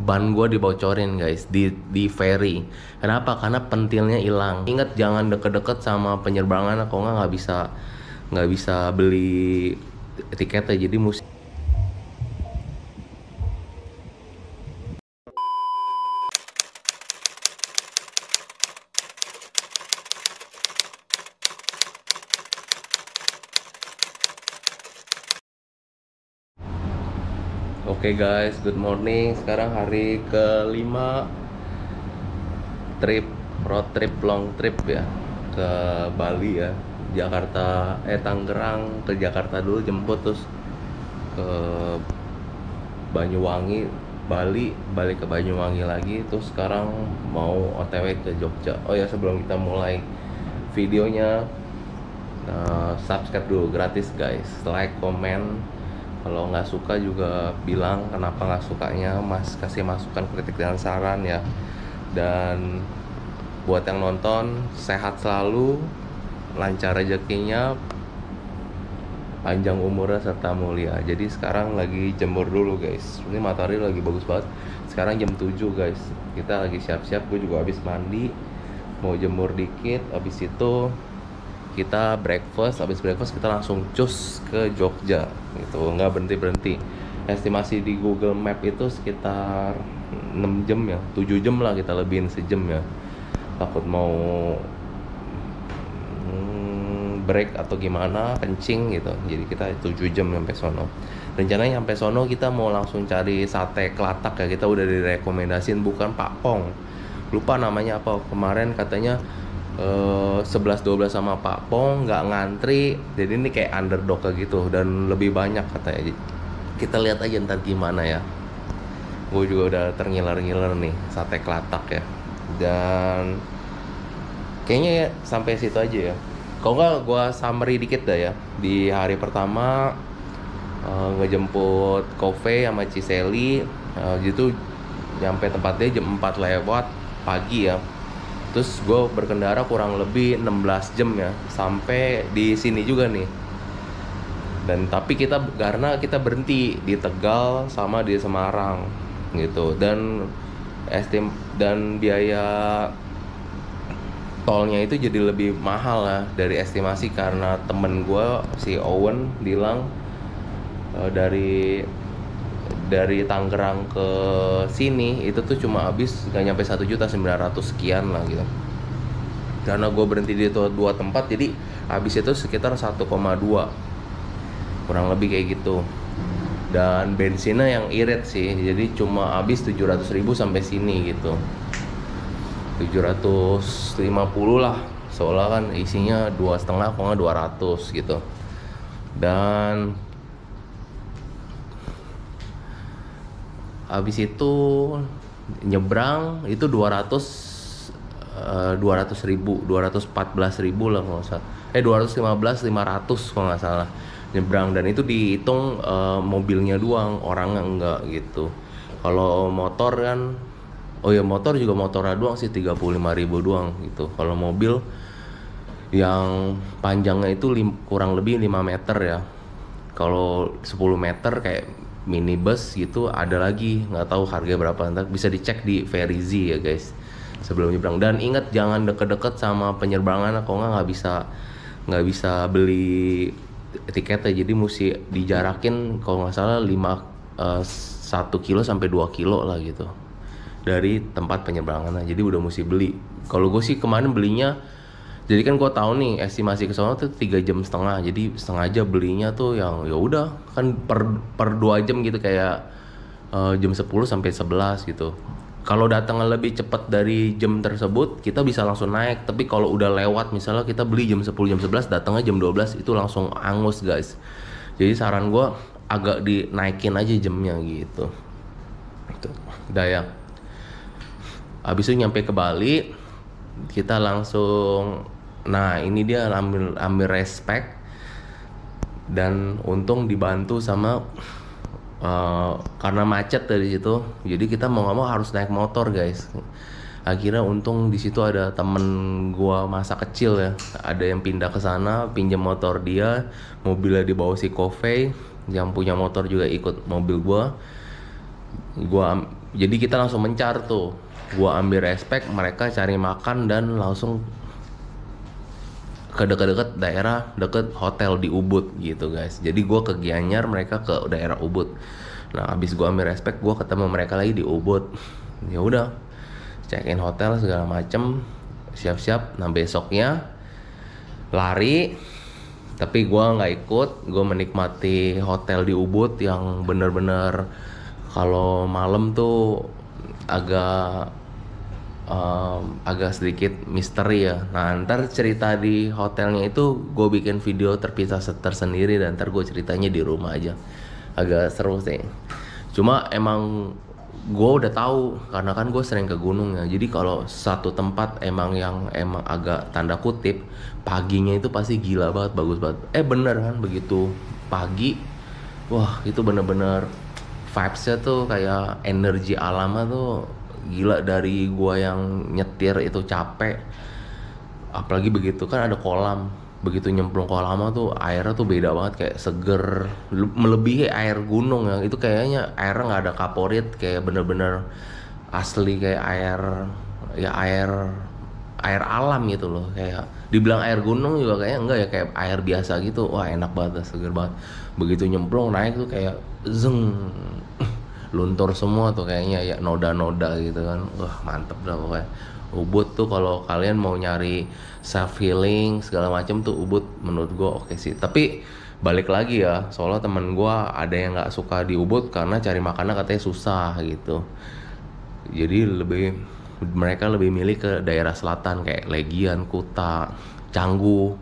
ban gue dibocorin guys di ferry. Kenapa? Karena pentilnya hilang. Ingat jangan deket-deket sama penyerbangan, kalau nggak bisa beli tiketnya. Jadi mesti. Oke guys, good morning. Sekarang hari kelima road trip, long trip ya, ke Bali ya. Tangerang ke Jakarta dulu jemput, terus ke Banyuwangi, Bali, balik ke Banyuwangi lagi. Terus sekarang mau OTW ke Jogja. Oh ya, sebelum kita mulai videonya, subscribe dulu, gratis guys. Like, komen. Kalau nggak suka juga bilang kenapa nggak sukanya, Mas kasih masukan, kritik dan saran ya. Dan buat yang nonton, sehat selalu, lancar rezekinya, panjang umurnya serta mulia. Jadi sekarang lagi jemur dulu guys. Ini matahari lagi bagus banget. Sekarang jam 7 guys. Kita lagi siap-siap, gue juga habis mandi, mau jemur dikit. Habis itu kita breakfast, habis breakfast kita langsung cus ke Jogja gitu, nggak berhenti. Estimasi di Google Map itu sekitar 6 jam ya, 7 jam lah, kita lebihin sejam ya. Takut mau break atau gimana, kencing gitu. Jadi kita 7 jam sampai sono. Rencananya sampai sono kita mau langsung cari sate kelatak ya. Kita udah direkomendasiin, bukan Pak Pong, lupa namanya apa kemarin, katanya 11-12 sama Pak Pong, nggak ngantri. Jadi ini kayak underdog gitu, dan lebih banyak katanya. Kita lihat aja ntar gimana ya. Gue juga udah terngiler-ngiler nih sate kelatak ya. Dan kayaknya ya sampai situ aja ya. Kalau nggak gue summary dikit dah ya. Di hari pertama ngejemput Kofe sama Ciseli, gitu nyampe tempatnya jam 4 lewat pagi ya. Terus gue berkendara kurang lebih 16 jam ya sampai di sini juga nih. Dan tapi karena kita berhenti di Tegal sama di Semarang gitu, dan biaya tolnya itu jadi lebih mahal lah dari estimasi, karena temen gue si Owen bilang dari Tangerang ke sini itu tuh cuma habis gak nyampe 1.900.000 sekian lah gitu. Karena gue berhenti di dua tempat, jadi habis itu sekitar 1,2 kurang lebih kayak gitu. Dan bensinnya yang irit sih, jadi cuma habis 700.000 sampai sini gitu, 750 lah, soalnya kan isinya 2,5 kalau nggak 200 gitu. Dan habis itu nyebrang itu 214.000 lah kalau nggak salah, 215.500 kalau nggak salah nyebrang. Dan itu dihitung mobilnya doang, orangnya enggak gitu. Kalau motor kan, oh ya motor juga motornya doang sih 35.000 doang gitu. Kalau mobil yang panjangnya itu kurang lebih 5 meter ya. Kalau 10 meter kayak minibus gitu ada lagi, nggak tahu harga berapa, ntar bisa dicek di Verizi ya guys sebelum nyebrang. Dan ingat jangan deket-deket sama penyerbangan, kalau nggak bisa beli tiketnya. Jadi mesti dijarakin kalau nggak salah 1 kilo sampai 2 kilo lah gitu dari tempat penyerbangan. Jadi udah mesti beli. Kalau gue sih kemarin belinya, jadi kan gue tahu nih estimasi ke sana tuh 3,5 jam, jadi setengah aja belinya tuh yang ya udah kan per 2 jam gitu, kayak jam 10 sampai 11 gitu. Kalau datangnya lebih cepat dari jam tersebut kita bisa langsung naik, tapi kalau udah lewat misalnya kita beli jam 10 jam 11 datangnya jam 12 itu langsung angus guys. Jadi saran gue agak dinaikin aja jamnya gitu. Udah ya. Habis itu nyampe ke Bali kita langsung, nah ini dia ambil respect, dan untung dibantu sama karena macet dari situ, jadi kita mau nggak mau harus naik motor guys. Akhirnya untung di situ ada temen gua masa kecil ya, ada yang pindah ke sana, pinjam motor dia, mobilnya dibawa si Kofe, yang punya motor juga ikut mobil gua Jadi kita langsung mencar tuh. Gua ambil respect, mereka cari makan dan langsung ke deket-deket daerah deket hotel di Ubud gitu guys. Jadi gua ke Gianyar, mereka ke daerah Ubud. Nah habis gua ambil respect, gua ketemu mereka lagi di Ubud. Ya udah, check in hotel segala macem, siap-siap. Nah besoknya lari, tapi gua nggak ikut. Gua menikmati hotel di Ubud yang bener-bener kalau malam tuh agak agak sedikit misteri ya. Nah ntar cerita di hotelnya itu gue bikin video terpisah tersendiri, dan ntar gue ceritanya di rumah aja. Agak seru sih. Cuma emang gue udah tahu karena kan gue sering ke gunung ya. Jadi kalau satu tempat emang agak tanda kutip paginya itu pasti gila banget, bagus banget. Bener kan, begitu pagi, wah itu bener-bener vibesnya tuh kayak energi alamnya tuh gila. Dari gua yang nyetir itu capek, apalagi begitu kan ada kolam, begitu nyemplung kolam tuh airnya tuh beda banget, kayak seger, melebihi air gunung ya. Itu kayaknya airnya nggak ada kaporit, kayak bener-bener asli kayak air alam gitu loh. Kayak dibilang air gunung juga kayaknya enggak ya, kayak air biasa gitu. Wah enak banget, seger banget. Begitu nyemplung naik tuh kayak zeng, luntur semua tuh kayaknya ya, noda-noda gitu kan. Wah mantep dah pokoknya. Ubud tuh kalau kalian mau nyari self healing segala macam tuh Ubud menurut gue oke sih. Tapi balik lagi ya, soalnya temen gue ada yang nggak suka di Ubud karena cari makanan katanya susah gitu. Jadi mereka lebih milih ke daerah selatan kayak Legian, Kuta, Canggu.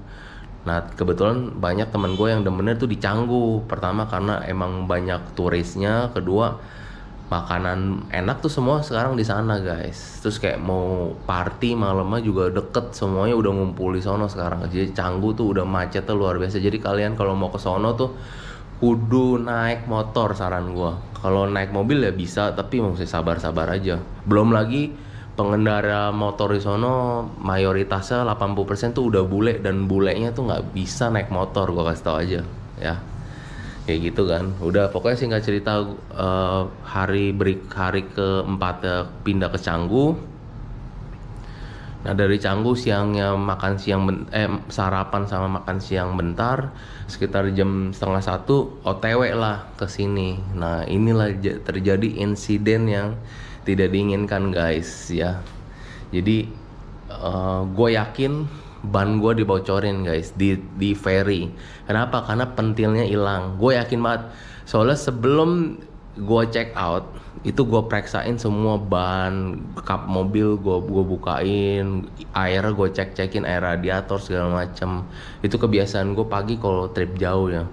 Nah kebetulan banyak temen gue yang demennya tuh di Canggu. Pertama karena emang banyak turisnya, kedua makanan enak tuh semua sekarang di sana guys. Terus kayak mau party malamnya juga deket, semuanya udah ngumpul di sono sekarang. Jadi Canggu tuh udah macetnya luar biasa. Jadi kalian kalau mau ke sono tuh kudu naik motor saran gua. Kalau naik mobil ya bisa, tapi mesti sabar-sabar aja. Belum lagi pengendara motor di sono mayoritasnya 80% tuh udah bule, dan bulenya tuh nggak bisa naik motor, gua kasih tau aja ya. Kayak gitu kan. Udah pokoknya singkat cerita, hari keempat pindah ke Canggu. Nah dari Canggu siangnya makan siang sarapan sama makan siang bentar, sekitar jam 12:30 OTW lah ke sini. Nah inilah terjadi insiden yang tidak diinginkan guys ya. Jadi gue yakin ban gue dibocorin guys di ferry. Kenapa? Karena pentilnya hilang. Gue yakin banget. Soalnya sebelum gue check out itu gue periksain semua ban, kap mobil gue bukain, air gue cekin air radiator segala macem. Itu kebiasaan gue pagi kalau trip jauh ya.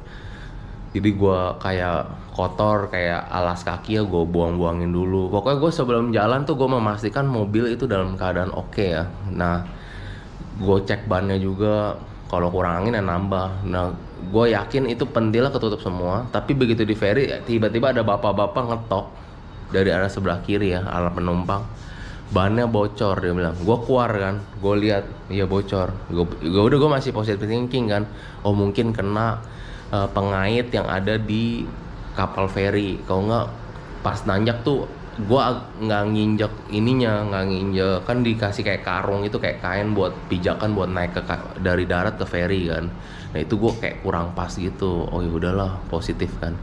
Jadi gue kayak kotor, kayak alas kaki ya gue buang-buangin dulu. Pokoknya gue sebelum jalan tuh gue memastikan mobil itu dalam keadaan oke ya. Nah gue cek bannya juga, kalau kurang angin ya nambah. Nah gue yakin itu pentilnya ketutup semua. Tapi begitu di ferry tiba-tiba ada bapak-bapak ngetok dari arah sebelah kiri ya, arah penumpang, bannya bocor. Dia bilang, gue keluar kan, gue lihat iya bocor. Gue masih positive thinking kan, oh mungkin kena pengait yang ada di kapal feri. Kalau nggak pas nanjak tuh gue nggak nginjek kan dikasih kayak karung itu, kayak kain buat pijakan buat naik dari darat ke ferry kan. Nah itu gue kayak kurang pas gitu. Oh ya udahlah, positif kan.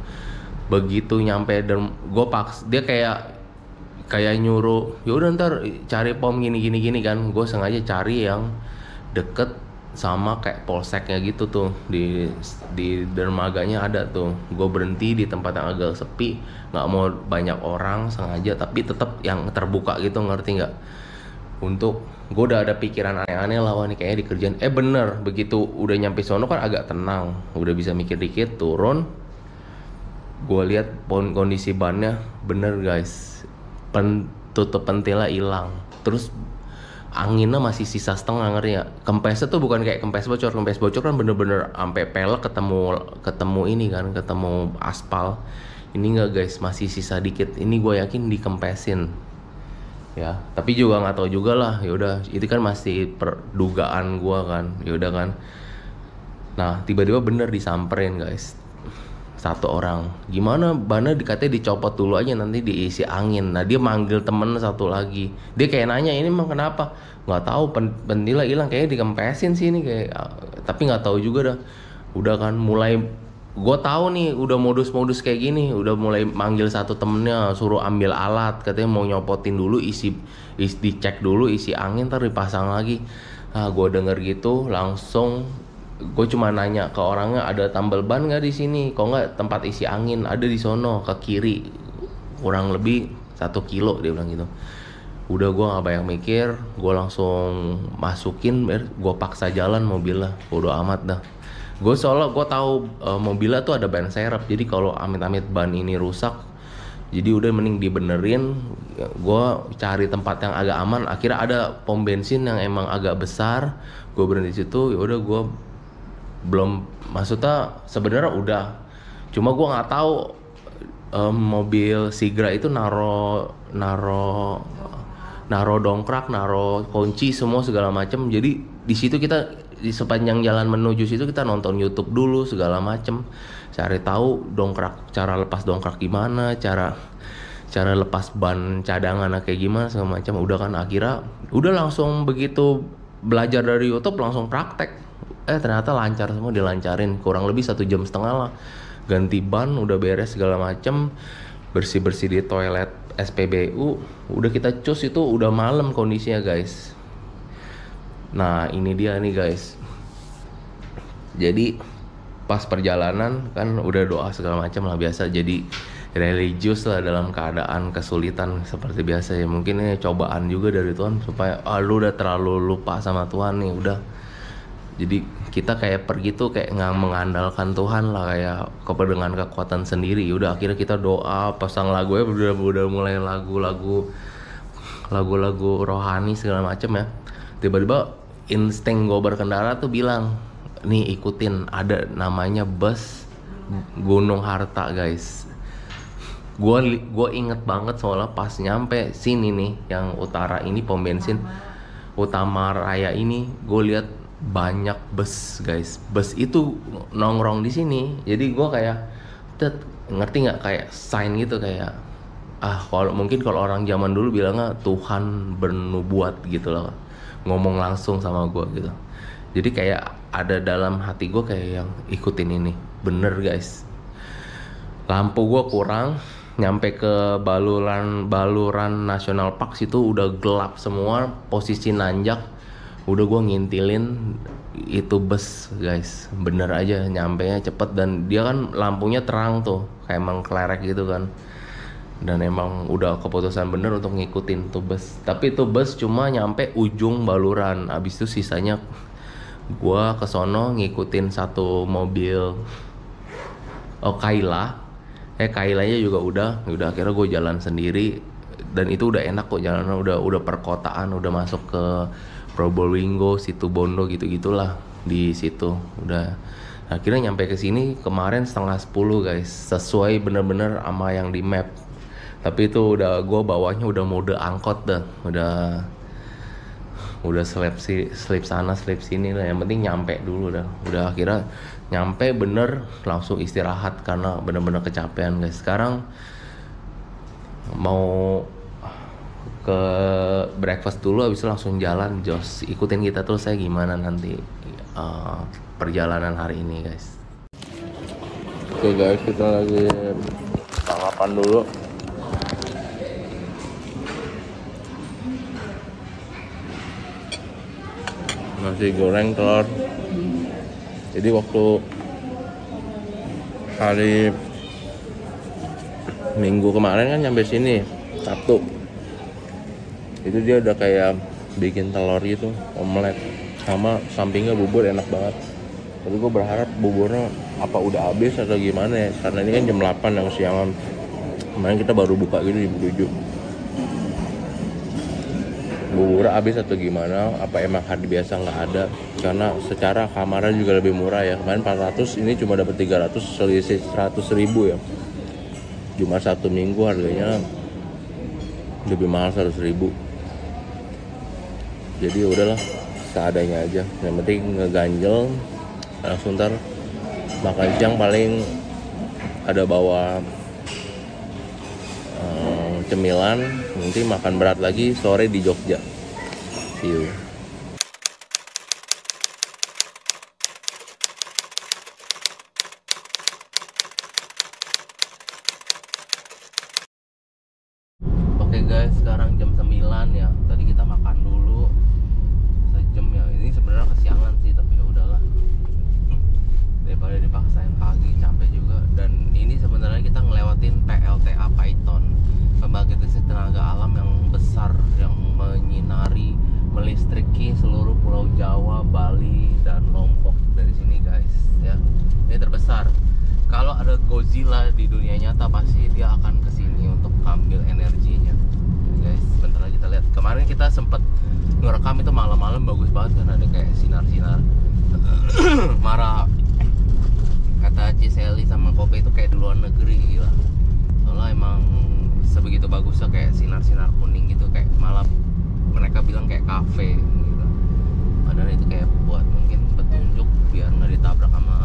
Begitu nyampe dan gue dia kayak nyuruh ya udah ntar cari pom gini kan. Gue sengaja cari yang deket sama kayak polseknya gitu tuh, di dermaganya ada tuh. Gue berhenti di tempat yang agak sepi, nggak mau banyak orang sengaja, tapi tetap yang terbuka gitu, ngerti nggak? Untuk gue udah ada pikiran aneh-aneh lah, wah ini kayaknya dikerjain. Bener, begitu udah nyampe sono kan agak tenang, udah bisa mikir dikit, turun. Gue lihat kondisi bannya bener guys, tutup pentilnya hilang, terus anginnya masih sisa setengah, ngerti ya? Kempesnya tuh bukan kayak kempes bocor kan bener-bener sampai pelek ketemu ini kan, ketemu aspal. Ini enggak guys, masih sisa dikit. Ini gue yakin dikempesin ya, tapi juga nggak tahu juga lah. Ya udah, itu kan masih perdugaan gue kan. Ya udah kan. Nah tiba-tiba bener disamperin guys satu orang. Gimana bannya dikatanya dicopot dulu aja nanti diisi angin. Nah dia manggil temen satu lagi. Dia kayak nanya ini emang kenapa? Nggak tahu pentilnya hilang kayaknya dikempesin sih ini kayak. Tapi nggak tahu juga dah. Udah kan mulai gue tahu nih udah modus-modus kayak gini, udah mulai manggil satu temennya suruh ambil alat katanya mau nyopotin dulu isi dicek dulu isi angin ntar dipasang lagi. Nah gue denger gitu langsung gue cuma nanya ke orangnya ada tambal ban nggak di sini, kok nggak tempat isi angin ada di sono ke kiri kurang lebih 1 kilo dia bilang gitu. Udah gue nggak banyak mikir, gue langsung masukin, gue paksa jalan mobilnya, bodo amat dah. Gue soalnya gue tahu mobilnya tuh ada ban serep, jadi kalau amit-amit ban ini rusak, jadi udah mending dibenerin. Gue cari tempat yang agak aman, akhirnya ada pom bensin yang emang agak besar, gue berhenti di situ. Ya udah gue belum, maksudnya sebenarnya udah, cuma gue nggak tahu mobil Sigra itu naro dongkrak, naro kunci semua segala macem. Jadi di situ kita di sepanjang jalan menuju situ kita nonton YouTube dulu segala macem, cari tahu dongkrak, cara lepas dongkrak gimana, cara lepas ban cadangan kayak gimana segala macam. Udah kan akhirnya udah langsung begitu belajar dari YouTube langsung praktek. Ternyata lancar semua, dilancarin kurang lebih 1,5 jam lah. Ganti ban udah beres segala macem, bersih di toilet SPBU, udah kita cus itu udah malam kondisinya guys. Nah ini dia nih guys. Jadi pas perjalanan kan udah doa segala macam lah biasa, jadi religius lah dalam keadaan kesulitan seperti biasa ya. Mungkin ini cobaan juga dari Tuhan supaya lu udah terlalu lupa sama Tuhan nih udah. Jadi kita kayak pergi tuh kayak nggak mengandalkan Tuhan lah, kayak dengan kekuatan sendiri. Udah akhirnya kita doa, pasang lagu ya, udah mulai lagu-lagu rohani segala macam ya. Tiba-tiba insting gue berkendara tuh bilang, nih ikutin ada namanya bus Gunung Harta guys. Gue inget banget soalnya pas nyampe sini nih yang utara ini pom bensin Utama Raya ini, gue lihat banyak bus guys. Bus itu nongkrong di sini. Jadi gue kayak ngerti nggak kayak sign gitu, kayak kalau orang zaman dulu bilangnya Tuhan bernubuat gitu loh, ngomong langsung sama gue gitu. Jadi kayak ada dalam hati gue kayak yang ikutin ini bener guys. Lampu gue kurang, nyampe ke Baluran National Park situ udah gelap semua, posisi nanjak. Udah gue ngintilin itu bus guys, bener aja nyampe nya cepet. Dan dia kan lampunya terang tuh kayak emang kelerek gitu kan. Dan emang udah keputusan bener untuk ngikutin tuh bus. Tapi tuh bus cuma nyampe ujung Baluran. Abis itu sisanya gue kesono ngikutin satu mobil Kaila. Kailanya juga udah akhirnya gue jalan sendiri. Dan itu udah enak kok jalanan, udah perkotaan, udah masuk ke Probolinggo, Situbondo gitu-gitulah di situ. Udah akhirnya nyampe ke sini kemarin 9:30 guys, sesuai bener-bener sama yang di map. Tapi itu udah gue bawahnya udah mode angkot dah, udah slip sana slip sini lah, yang penting nyampe dulu dah. Udah akhirnya nyampe bener langsung istirahat karena bener-bener kecapean guys. Sekarang mau ke breakfast dulu, habis itu langsung jalan jos. Ikutin kita terus saya gimana nanti perjalanan hari ini guys. Oke guys, kita lagi sarapan dulu. Nasi goreng telur. Jadi waktu hari Minggu kemarin kan nyampe sini Sabtu, itu dia udah kayak bikin telur gitu, omelet sama sampingnya bubur enak banget. Tapi gue berharap buburnya apa udah habis atau gimana ya, karena ini kan jam 8 yang siangan. Kemarin kita baru buka gitu jam 7. Buburnya habis atau gimana, apa emang hari biasa nggak ada. Karena secara kamarnya juga lebih murah ya, kemarin 400, ini cuma dapat 300, selisih 100.000 ya. Cuma 1 minggu harganya lebih mahal 100.000. Jadi udahlah seadanya aja, yang penting ngeganjel. Langsung ntar makan siang paling ada bawa cemilan, nanti makan berat lagi sore di Jogja. See you. Oke guys, sekarang jam 9 ya. Tadi kita makan dulu sejam ya. Ini sebenarnya kesiangan sih, tapi ya udahlah. Daripada dipaksain pagi, capek juga. Dan ini sebenarnya kita ngelewatin PLTA Paiton, pembangkit listrik tenaga alam yang besar, yang menyinari, melistriki seluruh Pulau Jawa, Bali, dan Lombok dari sini guys. Ya, ini terbesar. Kalau ada Godzilla di dunia nyata, pasti dia akan kesini untuk ambil energinya. Guys, sebentar lagi kita lihat. Kemarin kita sempat ngerekam itu malam-malam, bagus banget kan, ada kayak sinar-sinar. Marah kata Ciseli sama Kope itu kayak di luar negeri, gila. Soalnya emang sebegitu bagusnya, kayak sinar-sinar kuning gitu, kayak malah mereka bilang kayak kafe gitu. Padahal itu kayak buat mungkin petunjuk biar nggak ditabrak sama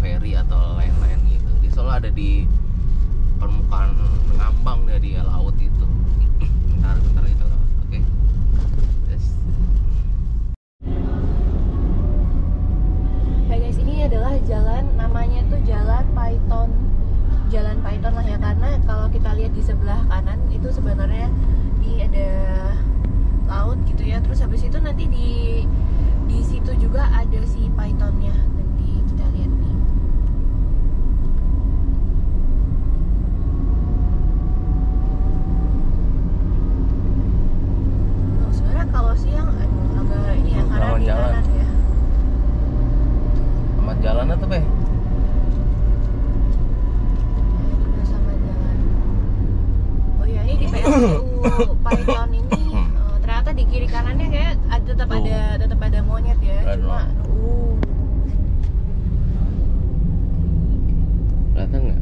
ferry atau lain-lain gitu. Di Solo ada di permukaan ngambang dia di laut itu. bentar itu loh. Oke. Yes. Hey guys, ini adalah jalan, namanya tuh Jalan Paiton. Jalan Paiton lah ya, karena kalau kita lihat di sebelah kanan itu sebenarnya ini ada laut gitu ya. Terus habis itu nanti di situ juga ada si Paitonnya. Nanti kita lihat nih. Oh, sebenarnya kalau siang agak ini ya, karena di kanan ya. Sama jalannya tuh, Be. Di PLTU Paiton ini ternyata di kiri kanannya kayak tetap ada monyet ya. Cuma kelihatan nggak?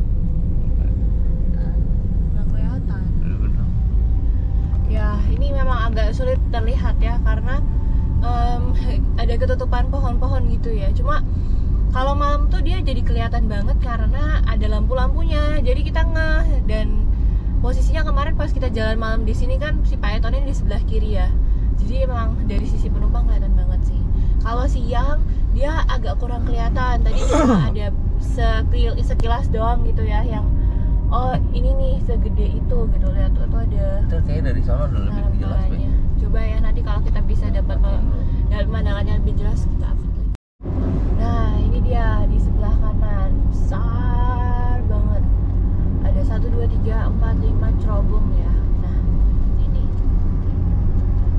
Nggak kelihatan. Ya ini memang agak sulit terlihat ya, karena ada ketutupan pohon-pohon gitu ya. Cuma kalau malam tuh dia jadi kelihatan banget karena ada lampu-lampunya. Jadi kita ngeh. Dan posisinya kemarin pas kita jalan malam di sini kan si Paiton ini di sebelah kiri ya. Jadi emang dari sisi penumpang kelihatan banget sih. Kalau siang dia agak kurang kelihatan. Tadi cuma ada sekilas doang gitu ya, yang oh ini nih segede itu gitu. Lihat tuh ada. Itu kayaknya dari sana udah lebih jelas, Be. Coba ya nanti kalau kita bisa dapat pemandangannya lebih jelas kita upload lagi. Nah, ini dia di sebelah kanan. Besar banget. Ada 1, 2, 3, 4, 5 cerobong ya. Nah, ini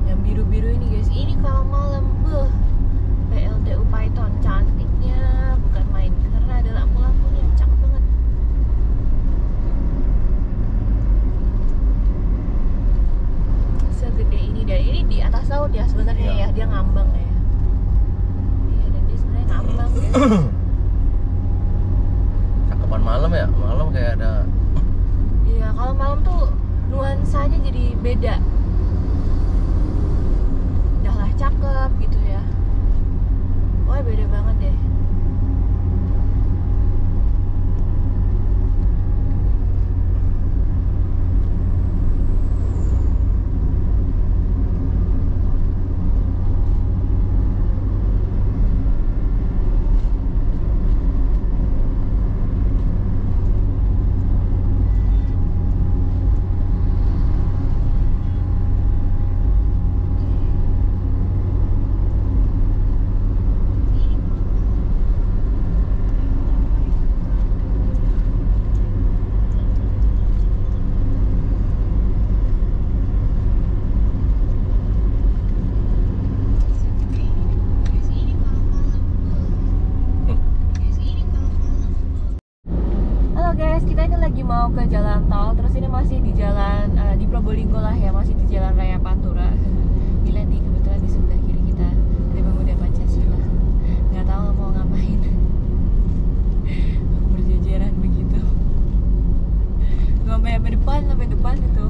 yang biru-biru ini guys. Ini kalau malam, PLTU Paiton cantiknya bukan main, karena ada lampu-lampunya, cakep banget. Segede ini, dan ini di atas laut ya sebenarnya ya, dia ngambang ya. Iya, dan dia sebenarnya ngambang ya. Cakepan malam ya, malam kayak ada. Iya, kalau malam tuh nuansanya jadi beda. Udahlah cakep gitu ya. Wah, beda banget deh. Mau ke jalan tol, terus ini masih di jalan di Probolinggo lah ya, masih di Jalan Raya Pantura. Gila nih, kebetulan di sebelah kiri kita ada pemuda Pancasila. Nggak tahu mau ngapain, berjejeran begitu, sampai depan itu.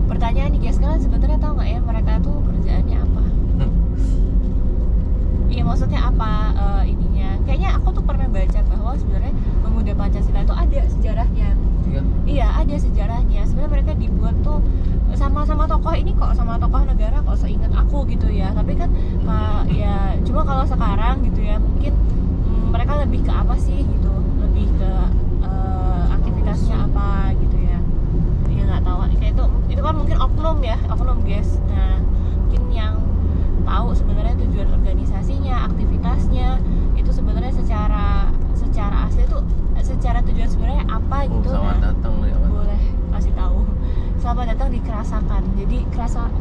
Pertanyaan nih guys, kalian sebenarnya tahu nggak ya mereka tuh kerjaannya apa? Iya, maksudnya apa ininya kayaknya aku tuh pernah baca bahwa sebenarnya Pemuda Pancasila itu ada sejarahnya. Iya, ada sejarahnya. Sebenarnya mereka dibuat tuh sama tokoh ini kok, sama tokoh negara kok, seingat aku gitu ya. Tapi kan ya cuma kalau sekarang gitu ya, mungkin mereka lebih ke apa sih gitu, lebih ke aktivitasnya apa gitu ya. Ya nggak tahu. Kayak itu kan mungkin oknum ya, oknum guys. Nah, mungkin yang tahu sebenarnya tujuan organisasinya, aktivitasnya itu sebenarnya secara asli tuh secara tujuan sebenarnya apa gitu. Selamat datang ya, boleh kasih tahu. Selamat datang di Kerasakan. Jadi kerasaan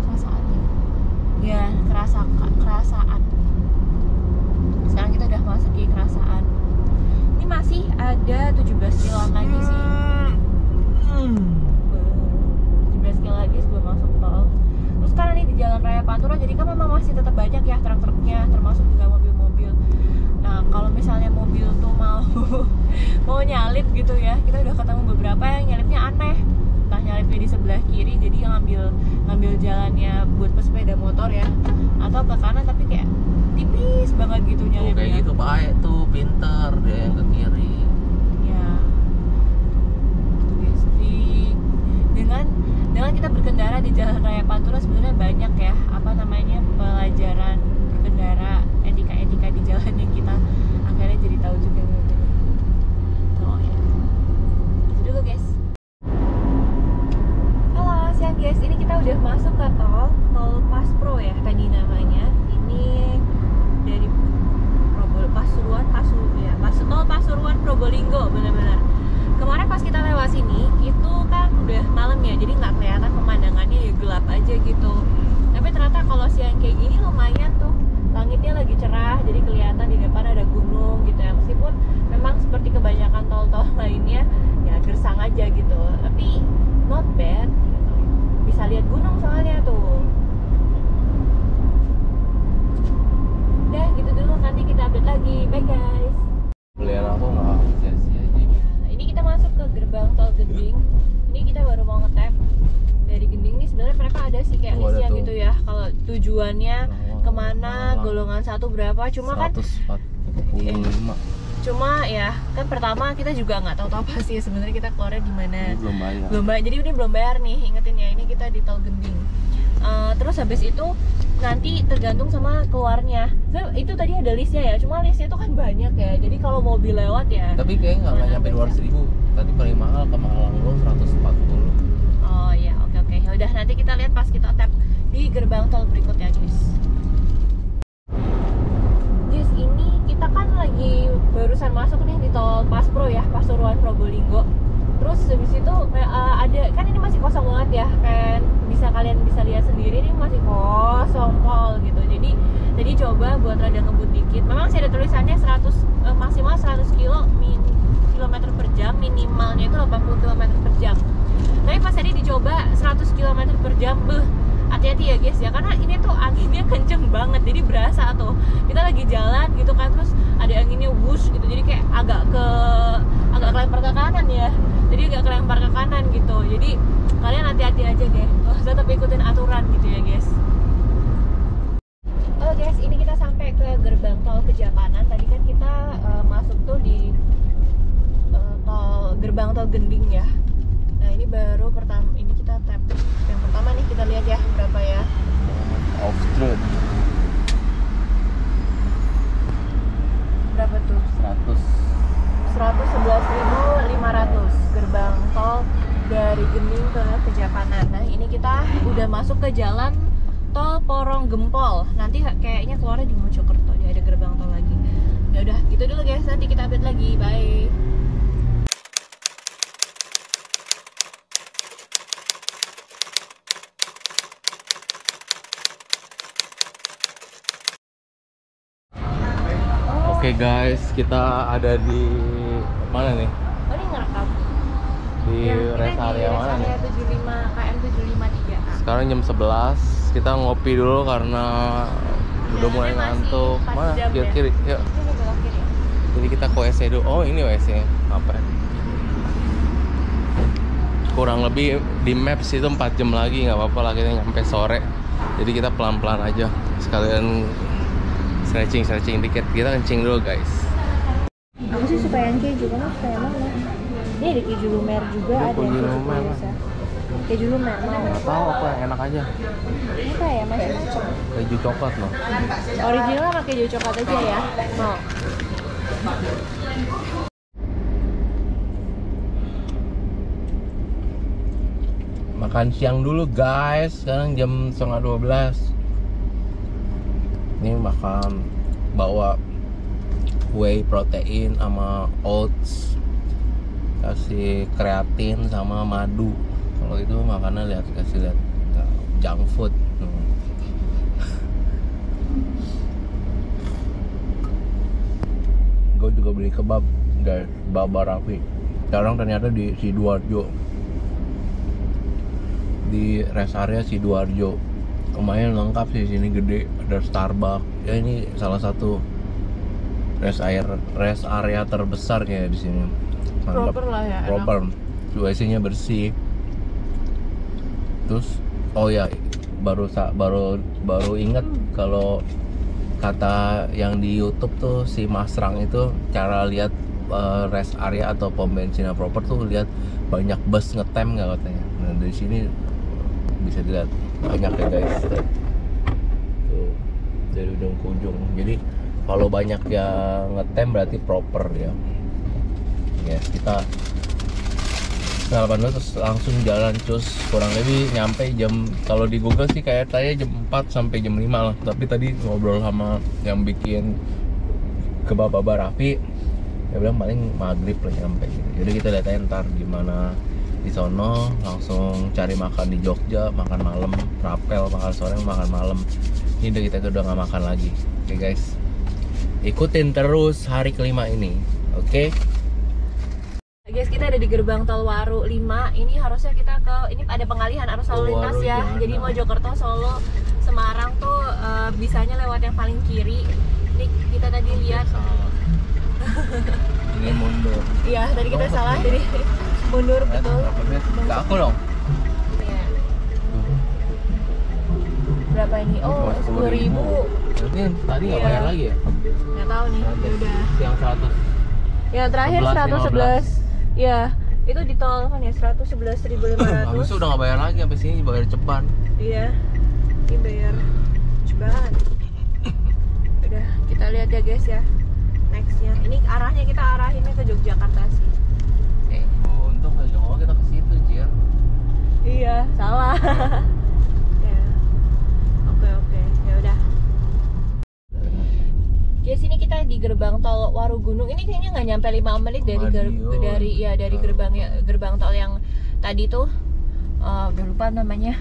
ya, kerasaan. Sekarang kita udah masuk di Kerasaan. Ini masih ada 17 kiloan lagi sih. 17 kilo lagi sebelum masuk tol. Terus sekarang ini di Jalan Raya Pantura, jadi kan memang masih tetap banyak ya truk-truknya, termasuk juga mobil-mobil. Nah, kalau misalnya mobil tuh mau nyalip gitu ya, kita udah ketemu beberapa yang nyalipnya aneh. Entah nyalipnya di sebelah kiri, jadi yang ngambil jalannya buat pesepeda motor ya, atau ke kanan tapi kayak tipis banget gitu nyalipnya. Kayak gitu baik tuh, pintar dia yang ke kiri. Ya. Dengan kita berkendara di Jalan Raya Pantura sebenarnya banyak ya pelajaran berkendara, etika di jalan yang kita akhirnya jadi tahu juga. Oh ya. Itu dulu guys. Halo siang guys, ini kita udah masuk ke tol Paspro ya tadi namanya. Ini dari tol Pasuruan Probolinggo, benar-benar. Kemarin pas kita lewat sini itu kan udah malam ya, jadi nggak kelihatan pemandangannya, ya gelap aja gitu. Tapi ternyata kalau siang kayak gini lumayan tuh, langitnya lagi cerah, jadi kelihatan di depan ada gunung gitu ya. Meskipun memang seperti kebanyakan tol-tol lainnya ya gersang aja gitu, tapi not bad gitu. Bisa lihat gunung soalnya tuh. Udah gitu dulu, nanti kita update lagi. Bye guys. Belian aku nggak sia-sia aja. Nah, ini kita masuk ke gerbang tol Gending. Ini kita baru mau ngetap dari Gending nih. Sebenarnya mereka ada sih kayak listnya gitu ya, kalau tujuannya kemana, golongan 1 berapa. Cuma 145. Cuma ya kan pertama kita juga nggak tahu apa sih sebenarnya kita keluarnya di mana. Belum bayar. Jadi ini belum bayar nih, ingetin ya, ini kita di tol Gending. Terus habis itu nanti tergantung sama keluarnya. Itu tadi ada listnya ya, cuma listnya itu kan banyak ya. Jadi kalau mobil lewat ya. Tapi kayaknya nggak nyampe 200.000. Tadi paling mahal ke Malang lo 140. Oh ya, oke. Ya udah, nanti kita lihat pas kita tap di gerbang tol berikutnya guys. Guys, ini kita kan lagi barusan masuk nih di tol Paspro ya, Pasuruan Probolinggo. Terus habis itu ada, kan ini masih kosong banget ya, kan kalian bisa lihat sendiri ini masih kosong tol gitu. Jadi tadi coba buat rada ngebut dikit. Memang sih ada tulisannya 100 maksimal 100 kilometer per jam, minimalnya itu 80 km per jam. Tapi pas tadi dicoba 100 km per jam, hati-hati ya guys ya, karena ini tuh anginnya kenceng banget, jadi berasa tuh kita lagi jalan gitu kan, terus ada anginnya wush gitu, jadi kayak agak kelempar ke kanan ya, jadi agak kelempar ke kanan gitu. Jadi kalian hati-hati aja deh, tetap ikutin aturan gitu ya guys. Oh guys, ini kita sampai ke gerbang tol Kejapanan. Tadi kan kita masuk tuh di gerbang tol Gending ya. Nah ini baru pertama, ini kita tap yang pertama nih, kita lihat ya berapa ya. Off road. Berapa tuh? 111.500 gerbang tol dari Gending ke Kejapanan. Nah ini kita udah masuk ke jalan tol Porong Gempol. Nanti kayaknya keluarnya di Mojokerto, dia ada gerbang tol lagi. Ya udah gitu dulu guys, nanti kita update lagi. Bye. Oke guys, kita ada di mana nih? Oh ini ngerekam. Di rest area mana nih? 75 KM 753. Sekarang jam 11, kita ngopi dulu karena udah mulai ngantuk. Mana? Kiri. Yuk. Jadi kita ke WC dulu. Oh ini WC. Apa ya? Kurang lebih di maps itu 4 jam lagi, nggak apa-apa lah, kita nyampe sore. Jadi kita pelan-pelan aja. Sekalian stretching dikit, kita kencing dulu guys. Aku sih suka yang keju, kamu suka yang mana? Ini ada keju lumer juga, Ada ada yang keju keju lumer. biasa. Keju lumer mau? Nggak tahu apa yang enak aja. Apa ya, macam-macam. Keju coklat loh. Original sama keju coklat aja ya, mau? Makan siang dulu guys, sekarang jam 11:30. Ini makan, bawa whey protein sama oats, kasih kreatin sama madu. Kalau itu makannya kasih lihat junk food. Gue juga beli kebab guys, Baba Raffi. Sekarang ternyata di Sidoarjo, di rest area Sidoarjo. Lumayan lengkap sih, sini gede, ada Starbucks. Ya ini salah satu rest area terbesar kayak di sini. Mantap. Proper lah ya, Proper. WC-nya bersih. Terus oh ya, baru inget kalau kata yang di YouTube tuh si Mas Rang itu cara lihat rest area atau pom bensin yang proper tuh lihat banyak bus ngetem nggak katanya. Nah dari sini bisa dilihat banyak ya guys. Tuh dari ujung ke ujung. Jadi kalau banyak yang ngetem berarti proper ya. Ya kita sarapan dulu terus langsung jalan cus, kurang lebih nyampe jam, kalau di Google sih kayak tanya jam 4 sampai jam 5 lah, tapi tadi ngobrol sama yang bikin kebab Baba Raffi, dia bilang paling maghrib lah nyampe gitu. Jadi kita lihat aja ntar gimana di sono, langsung cari makan di Jogja, makan malam, rapel, makan sore, makan malam. Ini udah nggak makan lagi. Oke guys, ikutin terus hari kelima ini, oke? Guys, kita ada di gerbang tol Waru 5. Ini harusnya kita ini ada pengalihan arus lalu lintas ya. Jadi Mojokerto, Solo, Semarang tuh bisanya lewat yang paling kiri. Ini kita tadi lihat. Ini mundur. Iya, tadi kita salah, jadi mundur betul. Ke aku dong. Iya. Berapa ini? Oh, 10.000. Berarti tadi nggak bayar lagi ya? Nggak tahu nih. Ya udah. Yang 100. Ya terakhir 111. Ya, itu di tol kan ya 111.500. Habis itu udah nggak bayar lagi, sampai sini bayar ceban. Iya, ini bayar ceban. Udah, kita lihat ya guys ya. Nextnya, ini arahnya kita arahinnya ke Yogyakarta sih. Oke. Oh, untung aja kita ke situ, Jir. Iya, salah. Ya. Oke, ya udah. Ya sini kita di gerbang tol Warugunung. Ini kayaknya nggak nyampe 5 menit dari gerbang tol yang tadi tuh. Udah lupa namanya.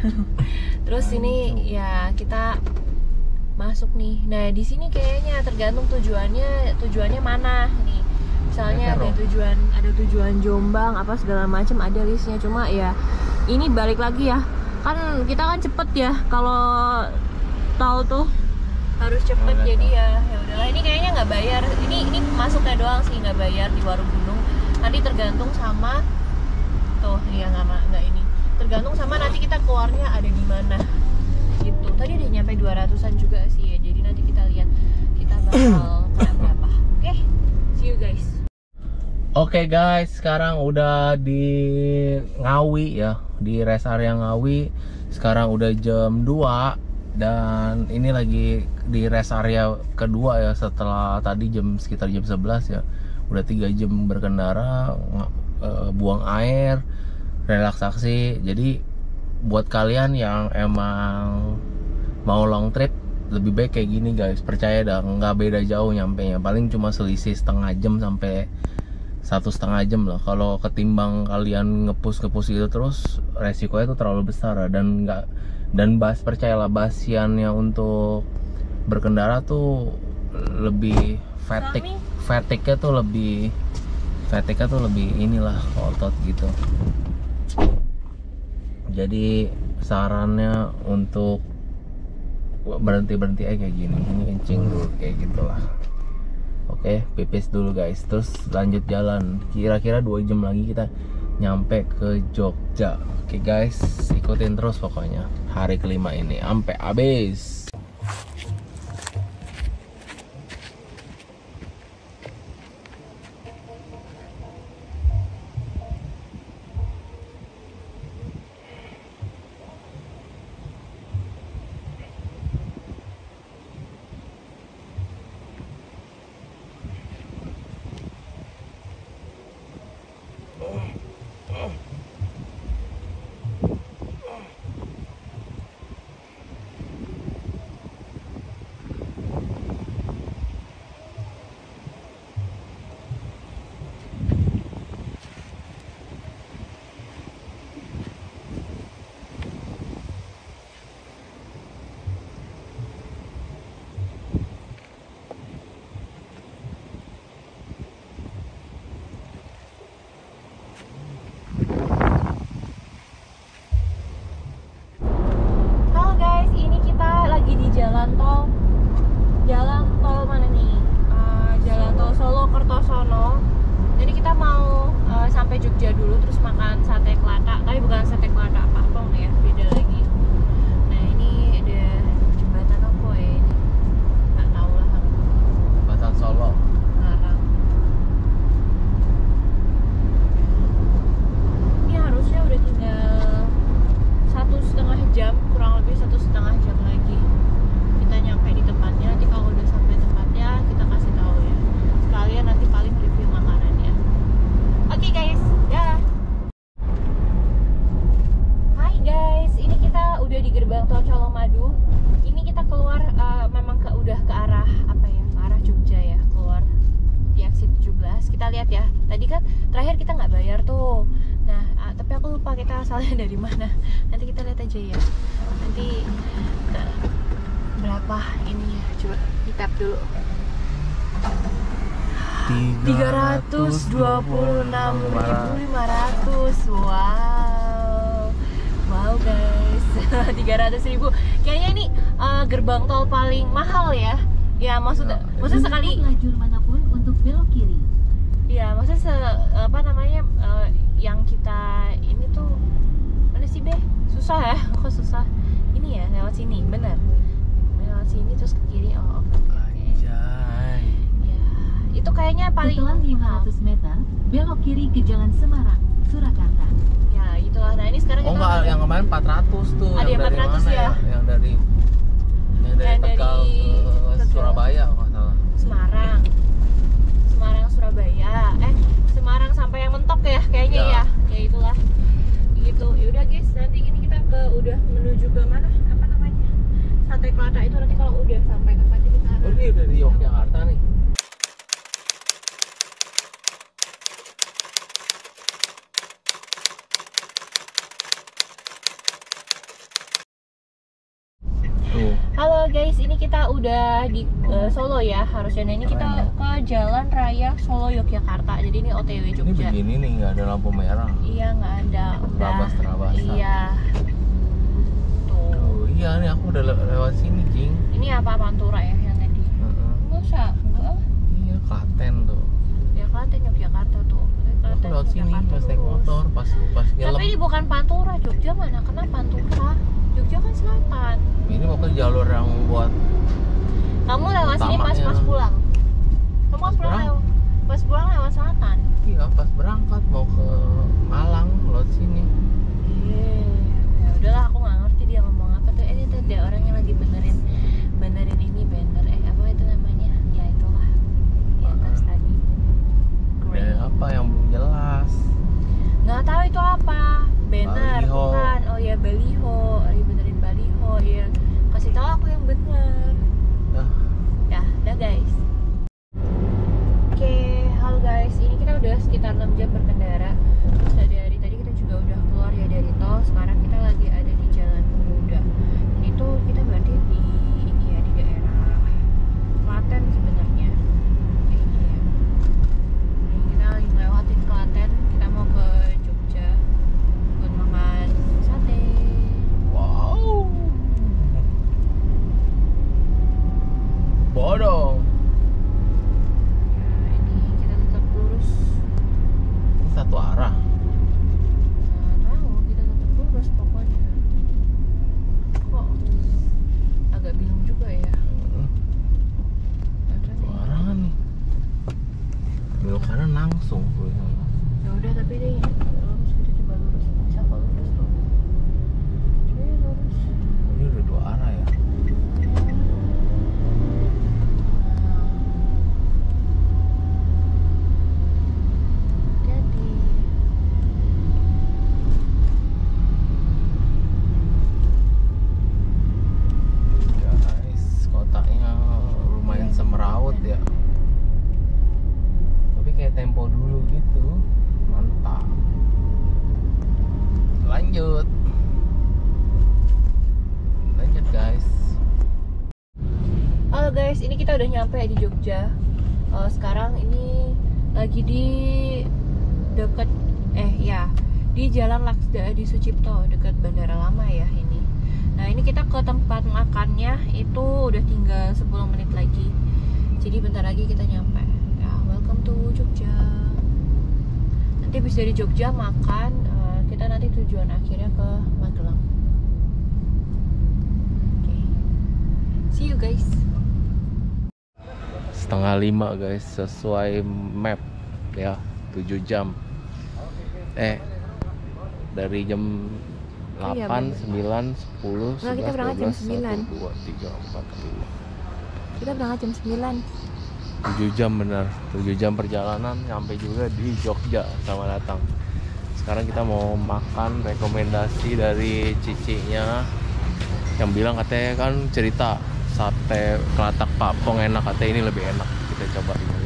Terus ini ya kita masuk nih. Nah di sini kayaknya tergantung tujuannya mana nih. Misalnya ada tujuan Jombang apa segala macam, ada listnya. Cuma ya ini balik lagi ya. Kan kita kan cepet ya kalau tol tuh harus cepet, jadi ya udahlah. Ini kayaknya nggak bayar, ini masuknya doang sih, nggak bayar di Warugunung. Nanti tergantung sama tuh ya, nggak ini tergantung sama nanti kita keluarnya ada di mana gitu. Tadi udah nyampe 200-an juga sih ya, jadi nanti kita lihat kita bakal kena berapa. Oke, see you guys. Oke guys, sekarang udah di Ngawi ya, di rest area Ngawi. Sekarang udah jam 2 dan ini lagi di rest area kedua ya, setelah tadi sekitar jam 11 ya. Udah 3 jam berkendara, buang air, relaksasi. Jadi buat kalian yang emang mau long trip, lebih baik kayak gini guys, percaya dah, nggak beda jauh nyampenya, paling cuma selisih setengah jam sampai 1,5 jam lah. Kalau ketimbang kalian ngepus gitu terus, resikonya tuh terlalu besar dan percayalah, basiannya untuk berkendara tuh lebih fatigue-nya tuh lebih inilah, otot gitu. Jadi sarannya untuk berhenti aja kayak gini, ini kencing dulu kayak gitulah. Oke, pipis dulu guys, terus lanjut jalan. Kira-kira 2 jam lagi kita nyampe ke Jogja. Oke guys, ikutin terus pokoknya hari kelima ini sampai habis. sampai Jogja dulu terus makan sate kelata, tapi bukan sate kelata Papong ya, beda lagi. Nah ini ada jembatan apa ya ini, nggak tahu lah aku. Jembatan Solo. Larang. Ini harusnya udah tinggal 1,5 jam, kurang lebih 1,5 jam lagi kita nyampe di tempatnya. Nanti kalau udah sampai tempatnya kita kasih tahu ya, sekalian nanti paling review makanannya. Oke guys, dah. Hai guys, ini kita udah di gerbang tol Colomadu. Ini kita keluar memang udah ke arah apa ya, ke arah Jogja ya, keluar di exit 17. Kita lihat ya, tadi kan terakhir kita nggak bayar tuh. Nah, tapi aku lupa kita asalnya dari mana. Nanti kita lihat aja ya. Nanti berapa ini ya? Coba di tap dulu. 326.500. Wow guys. 300.000. Kayaknya ini gerbang tol paling mahal ya. Ya maksudnya sekali lajur manapun untuk belok kiri. ya maksudnya apa namanya yang kita ini tuh mana sih Be? Susah ya? Kok susah? Ini ya lewat sini, benar. Lewat sini terus ke kiri. Oh oke. Anjay. Ya, itu kayaknya paling Setelah 500 meter, belok kiri ke Jalan Semarang, Surakarta. ya itulah. Nah ini sekarang Oh kita enggak, yang kemarin 400 tuh. Ada yang dari 400 mana ya? Yang dari Tegal ke Surabaya kalau nggak salah. Semarang Surabaya, Semarang sampai yang mentok ya kayaknya Ya. ya itulah gitu. Yaudah guys, nanti ini kita udah menuju ke mana, apa namanya, Sate Kelata itu. Nanti kalau udah sampai tempatnya kita Oh ini udah di Yogyakarta nih. Tuh. Halo guys, ini kita udah di Solo ya harusnya. Nah, ini kita ke Jalan Raya Solo Yogyakarta. Jadi ini OTW Ini Jogja. begini nih, nggak ada lampu merah. Iya nggak ada, udah. Terabas. Iya. Tuh. Oh iya nih aku udah lewat sini, Cing. Ini apa Pantura ya yang tadi? Heeh. Enggak usah, enggak. Iya, Klaten tuh. Ya Klaten Yogyakarta tuh. Aku lewat sini pas naik motor, pas nyelam. Tapi ini bukan Pantura, Jogja mana? Kena Pantura. Jogja kan selatan. Ini pokoknya jalur yang buat Kamu lewat sini pas utamanya. pulang. Kamu pas pulang pulang. pas pulang lewat selatan. iya pas berangkat mau ke Malang lewat sini. Iya. Ya udahlah, aku nggak ngerti dia ngomong apa tuh. Ini tuh ada orang yang lagi benerin ini banner apa itu namanya? Ya itulah. Di atas tadi. Dan apa yang belum jelas. Nggak tahu itu apa. Banner Baliho. bukan. Oh ya baliho. Lagi benerin baliho ya. Kasih tahu aku yang bener. Dah guys. Oke, halo guys. Ini kita udah sekitar 6 jam berkendara. Terus dari tadi kita juga udah keluar ya dari tol. Sekarang kita lagi ada di Jalan Pemuda. Ini tuh kita berarti di ini ya, di daerah Klaten sebenarnya. Kayaknya ya. Ini kita lagi ngelewatin Klaten. Kita mau ke Jogja buat makan sate. Wow. Bodong. Ya, ini kita tetap lurus. Ini satu arah. Nggak tahu, kita tetap lurus pokoknya. Kok agak bingung juga ya. Satu arah kan nih. Belok kanan langsung. Ya udah, tapi deh lurus, kita coba lurus. Bisa kok lurus tuh. Coba ya lurus. Ini udah dua arah ya. Hati-hati. Guys, kotaknya lumayan semeraut ya. Tapi kayak tempo dulu gitu. Mantap. Lanjut guys. Halo guys, ini kita udah nyampe di Jogja. Sekarang ini lagi di deket di Jalan Laksda Adi Sucipto, dekat Bandara Lama ya ini. Nah ini kita ke tempat makannya itu udah tinggal 10 menit lagi. Jadi bentar lagi kita nyampe. Ya, welcome to Jogja. Nanti habis dari Jogja makan, kita nanti tujuan akhirnya ke Magelang. Oke. See you guys. 4:30 guys, sesuai map ya, 7 jam. Dari jam 8, Iya, bener. 9, 10, Nah, 11, kita berangkat jam 12, 1, 9. 2, 3, 4, 5. Kita berangkat jam 9. 7 jam bener, 7 jam perjalanan, nyampe juga di Jogja sama datang. Sekarang kita mau makan rekomendasi dari cicinya yang bilang katanya kan cerita sate kelatak Papong enak, katanya ini lebih enak. Kita coba dulu.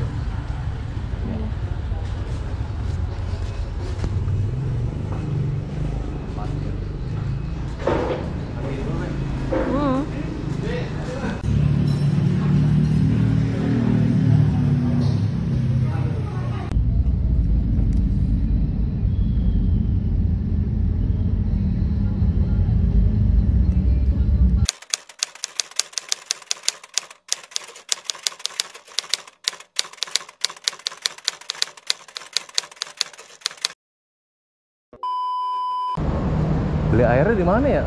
Beli airnya di mana ya?